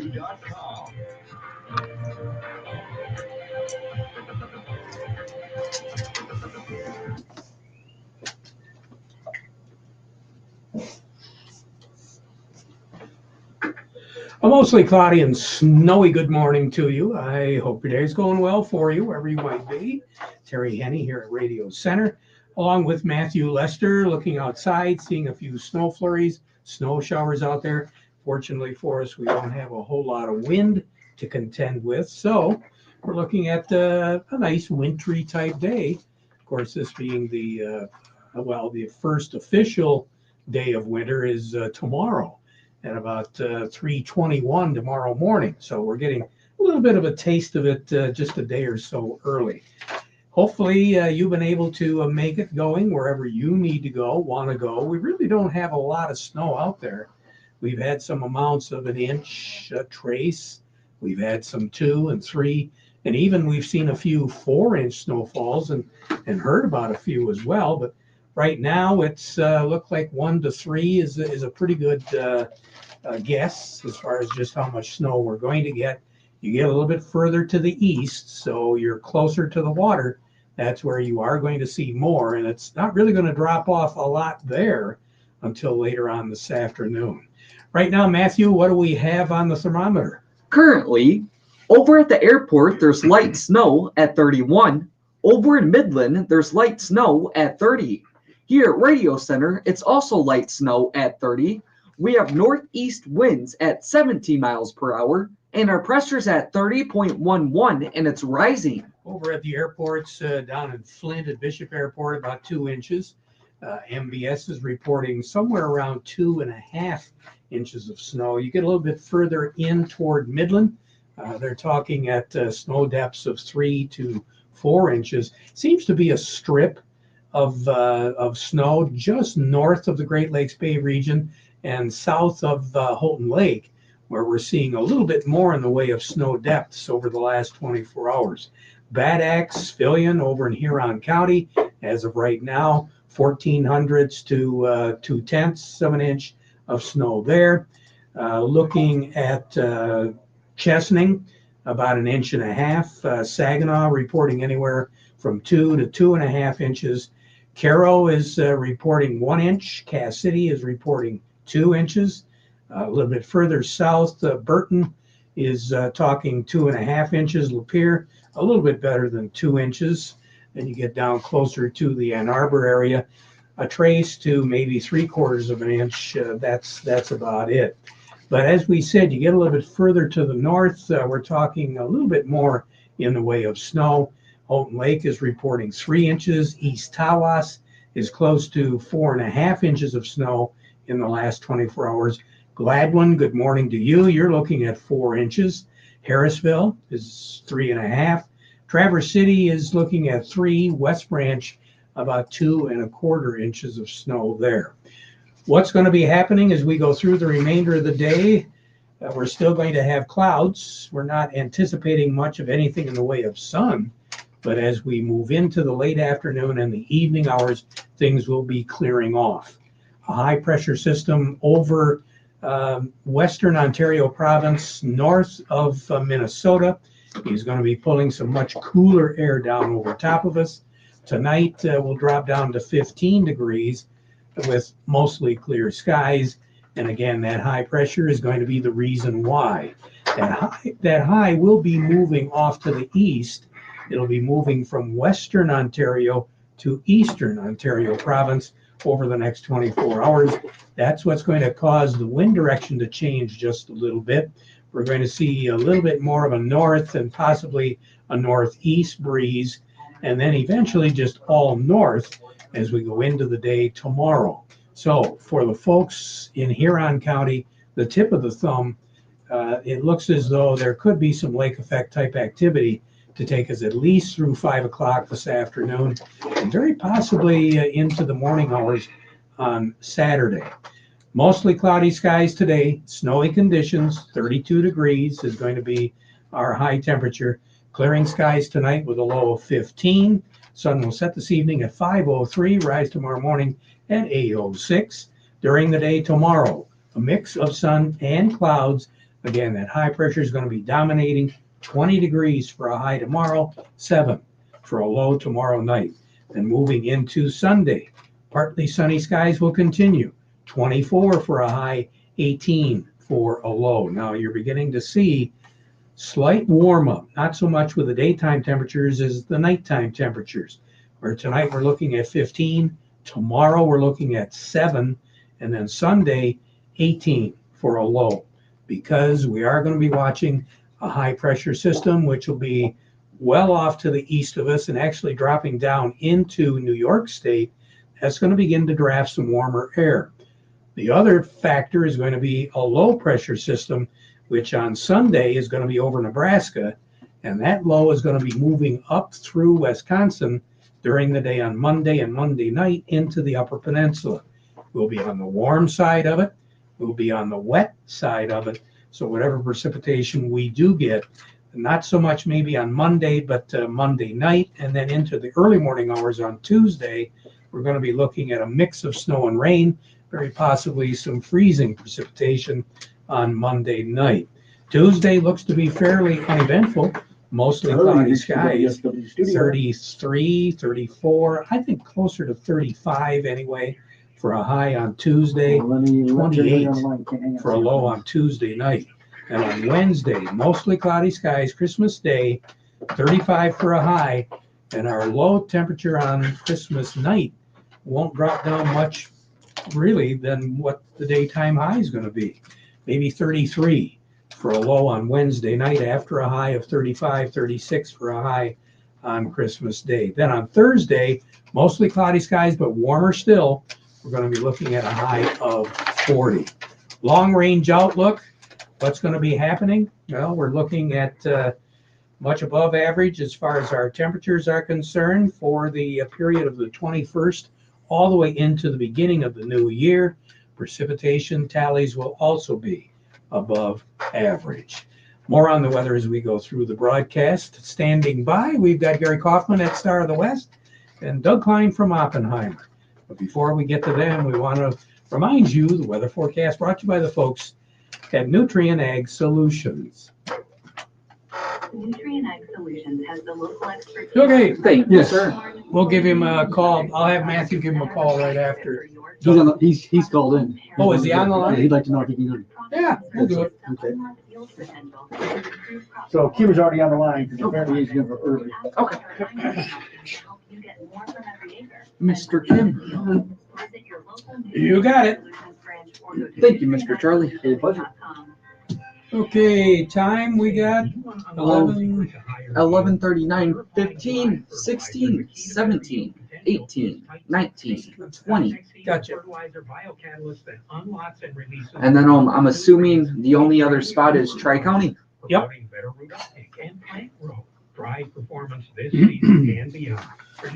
KW.com. A mostly cloudy and snowy good morning to you. I hope your day's going well for you, wherever you might be. Terry Henne here at Radio Center, along with Matthew Lester, looking outside, seeing a few snow flurries, snow showers out there. Fortunately for us, we don't have a whole lot of wind to contend with, so we're looking at a nice wintry type day. Of course, this being the first official day of winter is tomorrow at about 3:21 tomorrow morning. So we're getting a little bit of a taste of it just a day or so early. Hopefully you've been able to make it going wherever you need to go, want to go. We really don't have a lot of snow out there. We've had some amounts of an inch trace. We've had some 2 and 3, and even we've seen a few 4-inch snowfalls and heard about a few as well. But right now it's looked like 1 to 3 is a pretty good guess as far as just how much snow we're going to get. You get a little bit further to the east, so you're closer to the water. That's where you are going to see more, and it's not really going to drop off a lot there until later on this afternoon. Right now, Matthew, what do we have on the thermometer? Currently, over at the airport, there's light snow at 31. Over in Midland, there's light snow at 30. Here at Radio Center, it's also light snow at 30. We have northeast winds at 17 miles per hour, and our pressure's at 30.11, and it's rising. Over at the airports, down in Flint at Bishop Airport, about 2 inches. MBS is reporting somewhere around 2.5 inches of snow. You get a little bit further in toward Midland. They're talking at snow depths of 3 to 4 inches. Seems to be a strip of snow just north of the Great Lakes Bay region and south of Houghton Lake, where we're seeing a little bit more in the way of snow depths over the last 24 hours. Bad Axe, Fillion over in Huron County, as of right now, 1,400s to 2/10 of an inch of snow there. Looking at Chesaning, about 1.5 inches. Saginaw reporting anywhere from 2 to 2.5 inches. Caro is reporting 1 inch. Cass City is reporting 2 inches. A little bit further south, Burton is talking 2.5 inches. Lapeer, a little bit better than 2 inches. Then you get down closer to the Ann Arbor area, a trace to maybe 3/4 of an inch. That's about it. But as we said, you get a little bit further to the north, we're talking a little bit more in the way of snow. Houghton Lake is reporting 3 inches. East Tawas is close to 4.5 inches of snow in the last 24 hours. Gladwin, good morning to you. You're looking at 4 inches. Harrisville is 3.5. Traverse City is looking at 3. West Branch, about 2.25 inches of snow there. What's going to be happening as we go through the remainder of the day? We're still going to have clouds. We're not anticipating much of anything in the way of sun. But as we move into the late afternoon and the evening hours, things will be clearing off. A high pressure system over Western Ontario province, north of Minnesota, is going to be pulling some much cooler air down over top of us. Tonight we'll drop down to 15 degrees with mostly clear skies. And again, that high pressure is going to be the reason why. That high will be moving off to the east. It'll be moving from Western Ontario to Eastern Ontario province over the next 24 hours. That's what's going to cause the wind direction to change just a little bit. We're going to see a little bit more of a north and possibly a northeast breeze, and then eventually just all north as we go into the day tomorrow. So for the folks in Huron County, the tip of the thumb, it looks as though there could be some lake effect type activity to take us at least through 5 o'clock this afternoon and very possibly into the morning hours on Saturday. Mostly cloudy skies today, snowy conditions, 32 degrees is going to be our high temperature. Clearing skies tonight with a low of 15. Sun will set this evening at 5:03, rise tomorrow morning at 8:06. During the day tomorrow, a mix of sun and clouds, Again, that high pressure is going to be dominating. 20 degrees for a high tomorrow, 7 for a low tomorrow night. And moving into Sunday, partly sunny skies will continue. 24 for a high, 18 for a low. Now you're beginning to see slight warm up, not so much with the daytime temperatures as the nighttime temperatures. Where tonight we're looking at 15, tomorrow we're looking at 7, and then Sunday 18 for a low. Because we are going to be watching a high pressure system, which will be well off to the east of us and actually dropping down into New York State. That's going to begin to draft some warmer air. The other factor is going to be a low pressure system, which on Sunday is going to be over Nebraska, and that low is going to be moving up through Wisconsin during the day on Monday and Monday night into the Upper Peninsula. We'll be on the warm side of it. We'll be on the wet side of it. So whatever precipitation we do get, not so much maybe on Monday, but Monday night, and then into the early morning hours on Tuesday, we're going to be looking at a mix of snow and rain, very possibly some freezing precipitation on Monday night. Tuesday looks to be fairly uneventful, mostly cloudy skies, 33, 34, I think closer to 35 anyway, for a high on Tuesday, 28 for a low on Tuesday night. And on Wednesday, mostly cloudy skies, Christmas Day, 35 for a high, and our low temperature on Christmas night won't drop down much really than what the daytime high is going to be. Maybe 33 for a low on Wednesday night after a high of 35, 36 for a high on Christmas Day. Then on Thursday, mostly cloudy skies, but warmer still. We're going to be looking at a high of 40. Long range outlook, what's going to be happening? Well, we're looking at much above average as far as our temperatures are concerned for the period of the 21st all the way into the beginning of the new year. Precipitation tallies will also be above average. More on the weather as we go through the broadcast. Standing by, we've got Gary Kaufman at Star of the West and Doug Klein from Oppenheimer. But before we get to them, we want to remind you the weather forecast brought to you by the folks at Nutrient Ag Solutions. Nutrient Ag Solutions has the local expertise. Okay, Thank you, sir. we'll give him a call. I'll have Matthew give him a call right after. He's called in. Oh, is he on the line? Yeah, he'd like to know if he can. Yeah, we'll do it. Okay. So Kim is already on the line because apparently he's never early. Okay. Mr. Kim. You got it. Thank you, Mr. Charlie. Hey, budget. Okay, time we got 11. 11:39, 15, 16, 17, 18, 19, 20. Gotcha. And then I'm assuming the only other spot is Tri-County. Yep.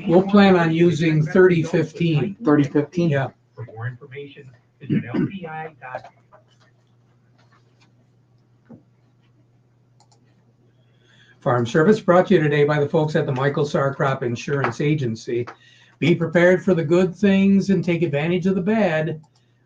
We'll plan on using 3015. 3015. Yeah. For more information, visit lpi.com. Farm Service brought to you today by the folks at the Michael Sarr Crop Insurance Agency. Be prepared for the good things and take advantage of the bad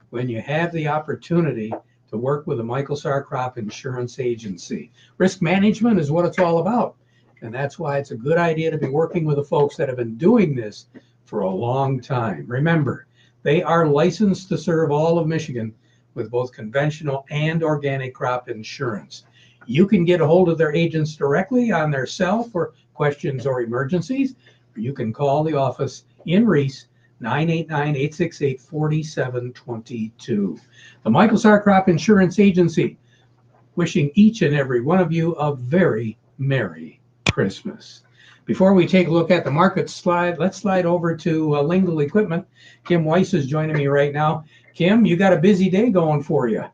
when you have the opportunity to work with the Michael Sarr Crop Insurance Agency. Risk management is what it's all about. And that's why it's a good idea to be working with the folks that have been doing this for a long time. Remember, they are licensed to serve all of Michigan with both conventional and organic crop insurance. You can get a hold of their agents directly on their cell for questions or emergencies. Or you can call the office in Reese, 989-868-4722. The Michael Sarr Crop Insurance Agency, wishing each and every one of you a very Merry Christmas. Before we take a look at the market slide, let's slide over to Lingle Equipment. Kim Weiss is joining me right now. Kim, you got a busy day going for you.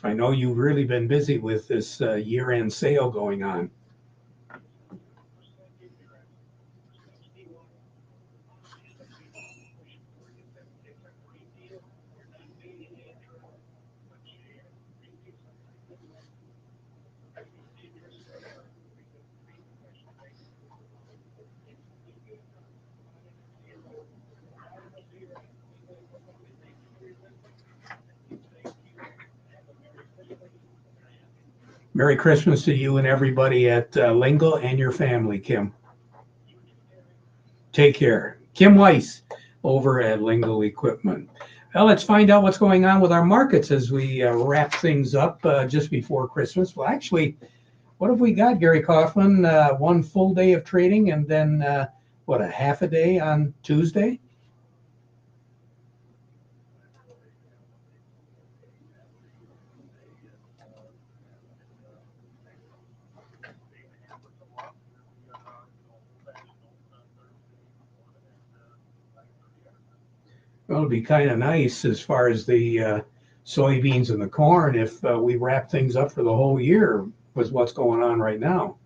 I know you've really been busy with this year-end sale going on. Merry Christmas to you and everybody at Lingle and your family, Kim. Take care. Kim Weiss over at Lingle Equipment. Well, let's find out what's going on with our markets as we wrap things up just before Christmas. Well, actually, what have we got, Gary Kaufman? One full day of trading and then, a half a day on Tuesday? Well, it'd be kind of nice as far as the soybeans and the corn if we wrap things up for the whole year with what's going on right now.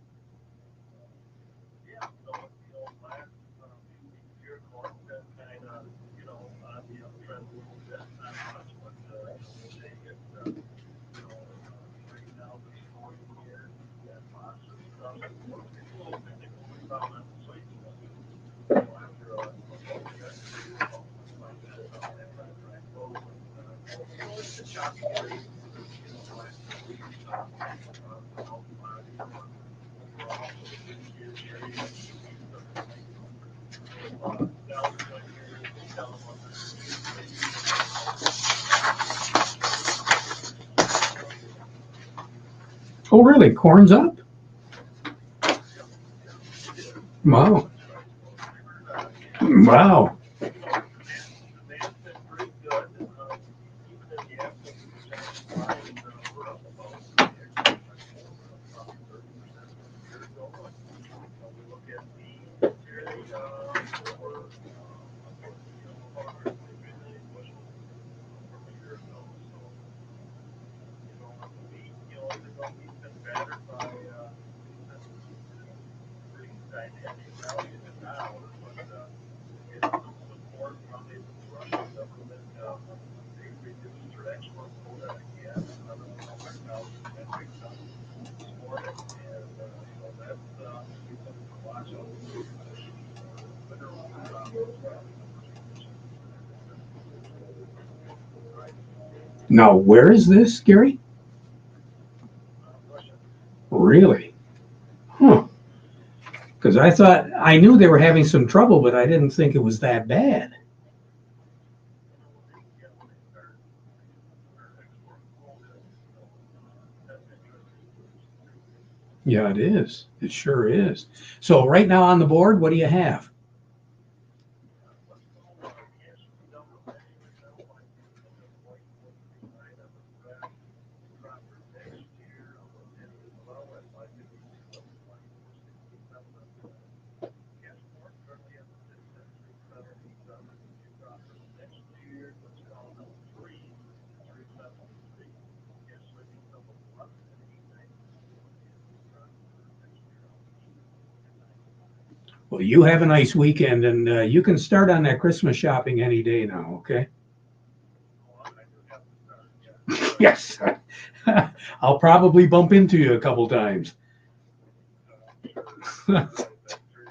Oh, really? Corn's up? Wow. Wow. Now, where is this, Gary? Really? Huh. Because I knew they were having some trouble, but I didn't think it was that bad. Yeah, it is. It sure is. So right now on the board, what do you have? Well, you have a nice weekend, and you can start on that Christmas shopping any day now, okay? Yes. I'll probably bump into you a couple times.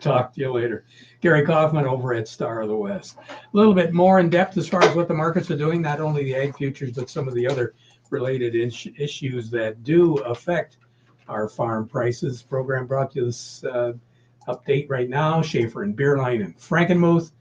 Talk to you later. Gary Kaufman over at Star of the West. A little bit more in depth as far as what the markets are doing, not only the ag futures, but some of the other related issues that do affect our farm prices. Program brought to you this update right now. Schaefer and Beerline and Frankenmuth.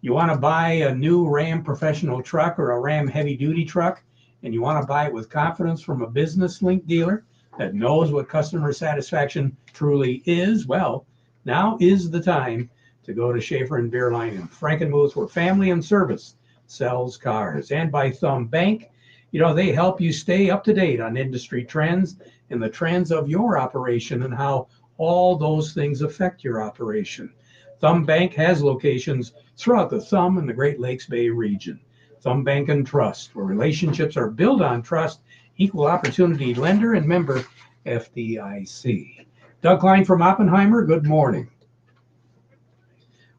You want to buy a new Ram professional truck or a Ram heavy duty truck, and you want to buy it with confidence from a business link dealer? that knows what customer satisfaction truly is, well, now is the time to go to Schaefer and Beerline in Frankenmuth, where family and service sells cars. And by Thumb Bank, they help you stay up to date on industry trends and the trends of your operation and how all those things affect your operation. Thumb Bank has locations throughout the Thumb and the Great Lakes Bay region. Thumb Bank and Trust, where relationships are built on trust, equal opportunity lender and member FDIC. Doug Klein from Oppenheimer, good morning.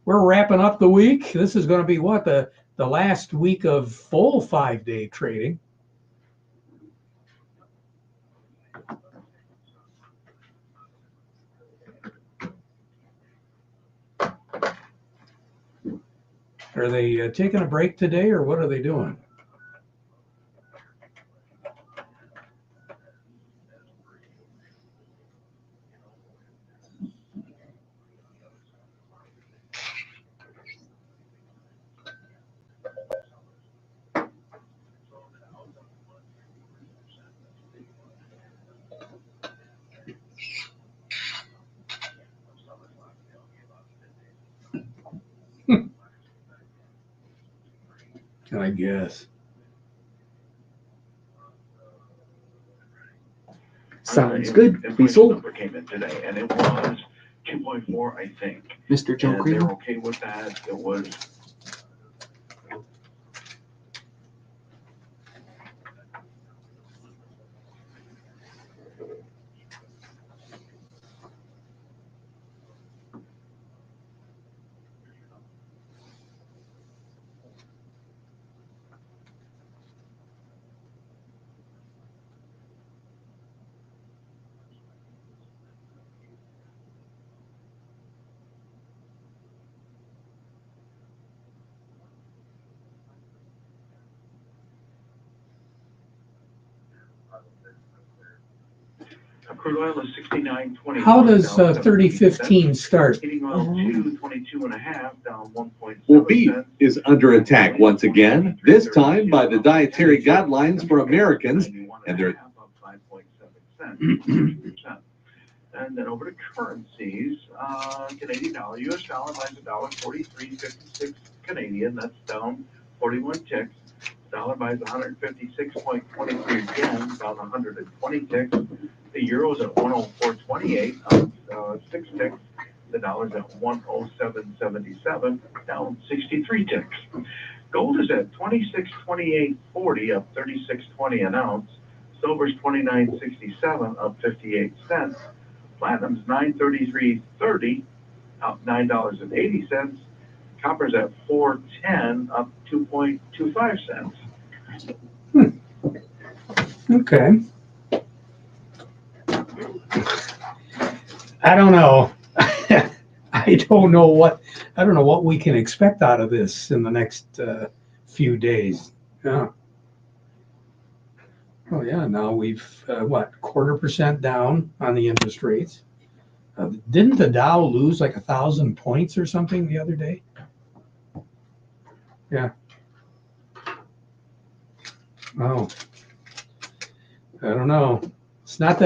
We're wrapping up the week. This is going to be what, the last week of full 5-day trading. Are they taking a break today, or what are they doing? I guess. Sounds good. Be sold. Number came in today, and it was 2.4, I think. Mr. Joe And they're Kramer. okay with that. It was. Crude oil is 69.20. How does 3015 start? Heating oil 222.5, down 1.7 Well, beef cents. is under attack once again, this time by the dietary guidelines for Americans, and they're Up 5.7 cents. And then over to currencies, Canadian dollar, US dollar buys $1.4356 Canadian, that's down 41 ticks. Dollar buys 156.23 yen, down 120 ticks. The euro's at 104.28, up 6 ticks. The dollar's at 107.77, down 63 ticks. Gold is at 26.2840, up 36.20 an ounce. Silver's 29.67, up 58 cents. Platinum's 933.30, up $9.80. Copper's at 410, up 2.25 cents. Okay. I don't know. I don't know what we can expect out of this in the next few days. Yeah. Oh yeah. Now we've 0.25% down on the interest rates. Didn't the Dow lose like 1,000 points or something the other day? Yeah. Oh. I don't know. It's not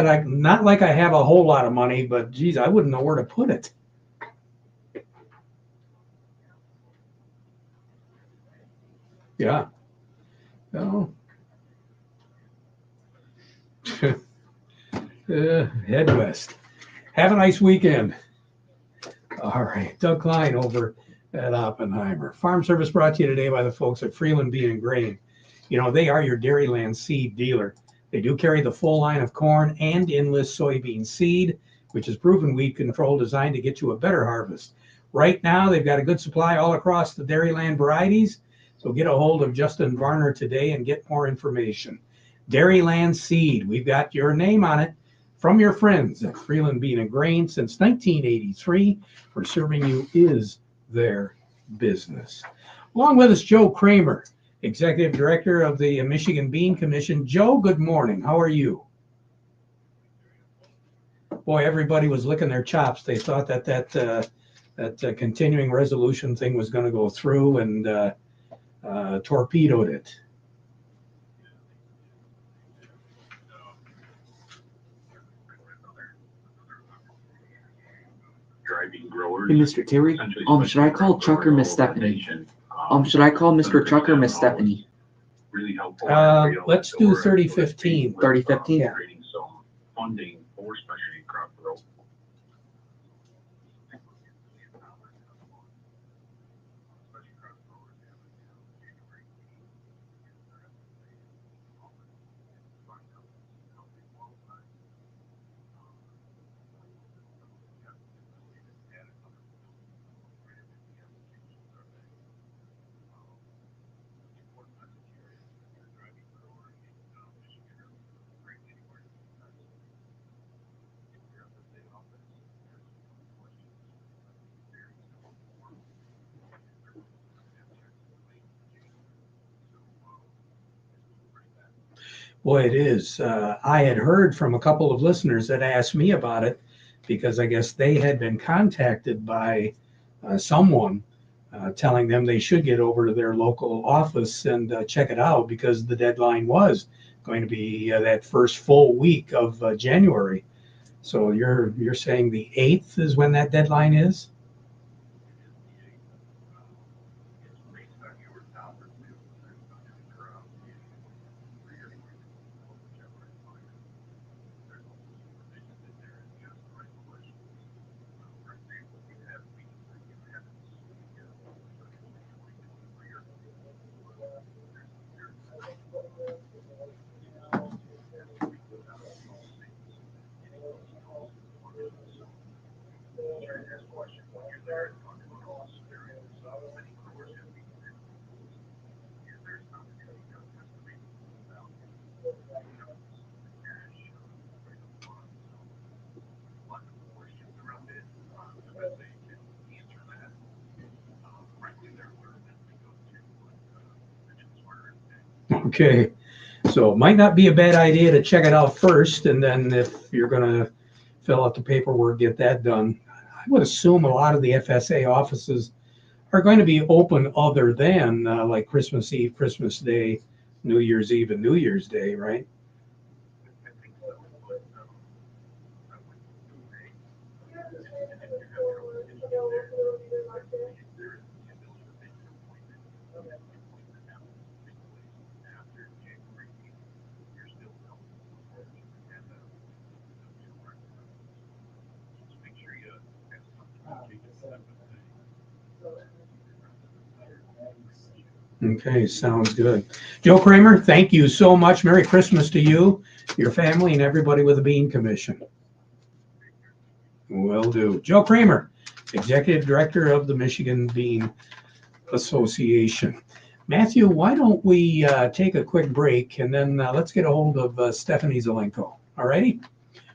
like I have a whole lot of money, but geez, I wouldn't know where to put it. Yeah. Oh. Head west. Have a nice weekend. All right. Doug Klein over at Oppenheimer. Farm Service brought to you today by the folks at Freeland Bean and Grain. They are your Dairyland seed dealer. They do carry the full line of corn and endless soybean seed, which is proven weed control designed to get you a better harvest. Right now, they've got a good supply all across the Dairyland varieties. So get a hold of Justin Varner today and get more information. Dairyland Seed, we've got your name on it from your friends at Freeland Bean and Grain since 1983. For serving you is their business. Along with us, Joe Kramer, Executive Director of the Michigan Bean Commission. Joe, good morning. How are you? Boy, everybody was licking their chops. They thought that continuing resolution thing was going to go through and torpedoed it. driving growers. Hey, Mr. Terry. Should I call Chuck or Miss Stephanie? Should I call Mr. Chuck or Miss Stephanie? Really helpful. Let's do 3015. 3015? Yeah. Creating some funding for specialty crop growth. Boy, it is. I had heard from a couple of listeners that asked me about it because I guess they had been contacted by someone telling them they should get over to their local office and check it out because the deadline was going to be that first full week of January. So you're saying the 8th is when that deadline is? Okay, so it might not be a bad idea to check it out first, and then if you're gonna fill out the paperwork, get that done. I would assume a lot of the FSA offices are going to be open other than like Christmas Eve, Christmas Day, New Year's Eve, and New Year's Day, right? Okay, sounds good. Joe Kramer, thank you so much. Merry Christmas to you, your family, and everybody with the Bean Commission. Will do. Joe Kramer, Executive Director of the Michigan Bean Association. Matthew, why don't we take a quick break and then let's get a hold of Stephanie Zelenko. All righty?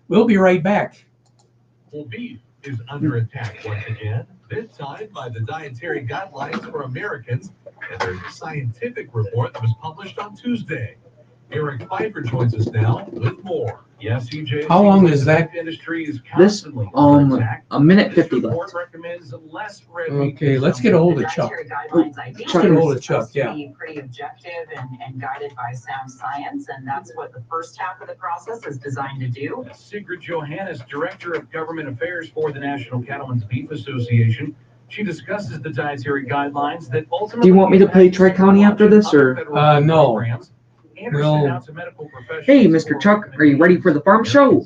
We'll be right back. Well, beef is under attack once again, this time by the Dietary Guidelines for Americans, and there's a scientific report that was published on Tuesday. Eric Pfeiffer joins us now with more. Yes, CJ. How long is that? Industry is This, constantly under attack. a minute This 50 report left. recommends less red meat Okay, let's get a hold of Chuck. Chuck Let's get a hold of Chuck, yeah. Be pretty objective and guided by sound science, and that's what the first half of the process is designed to do. Sigrid Johannes, Director of Government Affairs for the National Cattlemen's Beef Association. She discusses the dietary guidelines that ultimately. Do you want me to play Tri-County after this, or? No. We'll. Hey, Mr. Chuck, are you ready for the farm show?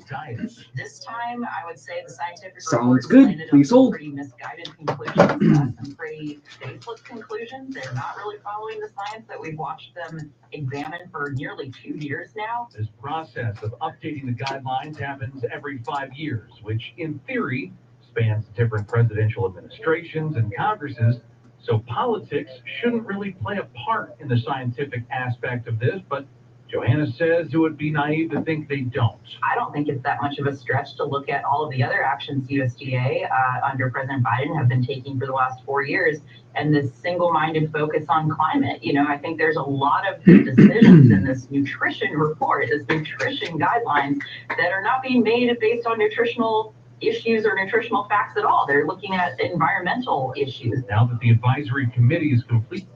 This time, I would say the scientific Sounds report has good. landed on Please some hold. pretty misguided conclusions, some pretty faithless conclusions. They're not really following the science that we've watched them examine for nearly 2 years now. This process of updating the guidelines happens every 5 years, which in theory spans different presidential administrations and Congresses. So politics shouldn't really play a part in the scientific aspect of this, but Johanna says it would be naive to think they don't. I don't think it's that much of a stretch to look at all of the other actions USDA under President Biden have been taking for the last 4 years, and this single-minded focus on climate. You know, I think there's a lot of decisions in this nutrition report, this nutrition guidelines, that are not being made based on nutritional issues or nutritional facts at all. They're looking at environmental issues. Now that the advisory committee is complete.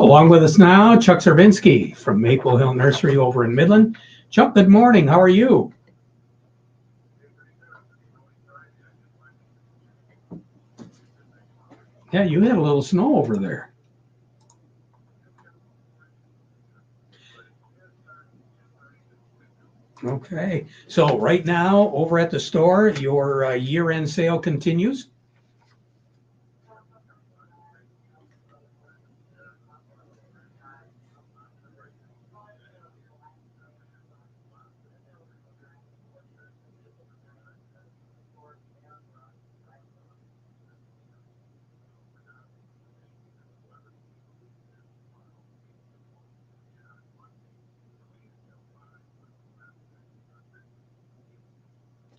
Along with us now, Chuck Servinski from Maple Hill Nursery over in Midland. Chuck, good morning. How are you? Yeah, you had a little snow over there. Okay, so right now over at the store, your year-end sale continues.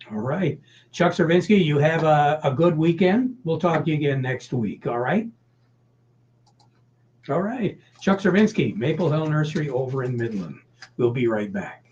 All right, Chuck Servinski, you have a good weekend. We'll talk to you again next week. All right. All right, Chuck Servinski, Maple Hill Nursery over in Midland. We'll be right back.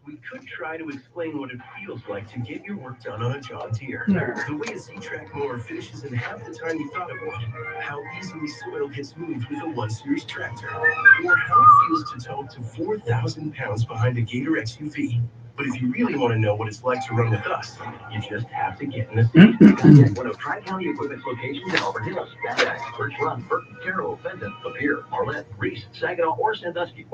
We could try to explain what it feels like to get your work done on a John Deere. There. The way a Z-Track mower finishes in half the time you thought it would. How easily soil gets moved with a 1 Series tractor. Or how it feels to tow up to 4,000 pounds behind a Gator SUV. But if you really want to know what it's like to run with us, you just have to get in the seat. One of Tri-County Equipment's locations in Auburn Hills, Van Dyke, Birch Run, Burton, Carroll, Benton, Lapeer, Marlette, Reese, Saginaw, or Sandusky.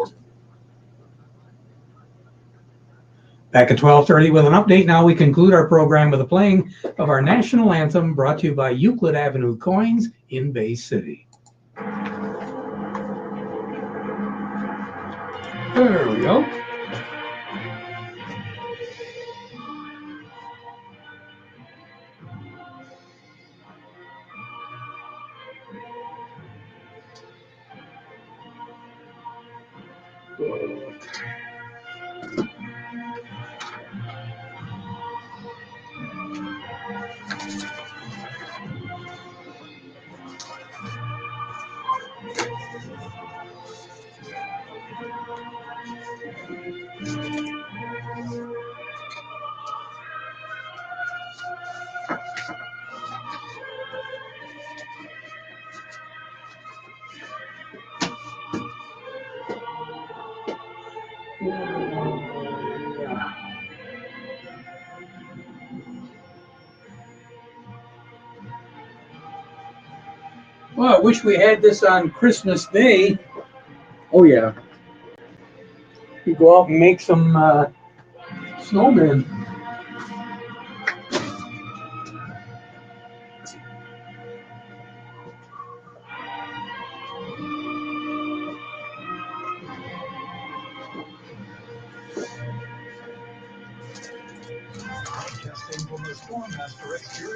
Back at 12:30 with an update. Now we conclude our program with a playing of our national anthem brought to you by Euclid Avenue Coins in Bay City. There we go. Well, I wish we had this on Christmas Day. Oh yeah. We go out and make some snowmen. Broadcasting from the Stormmaster Experience.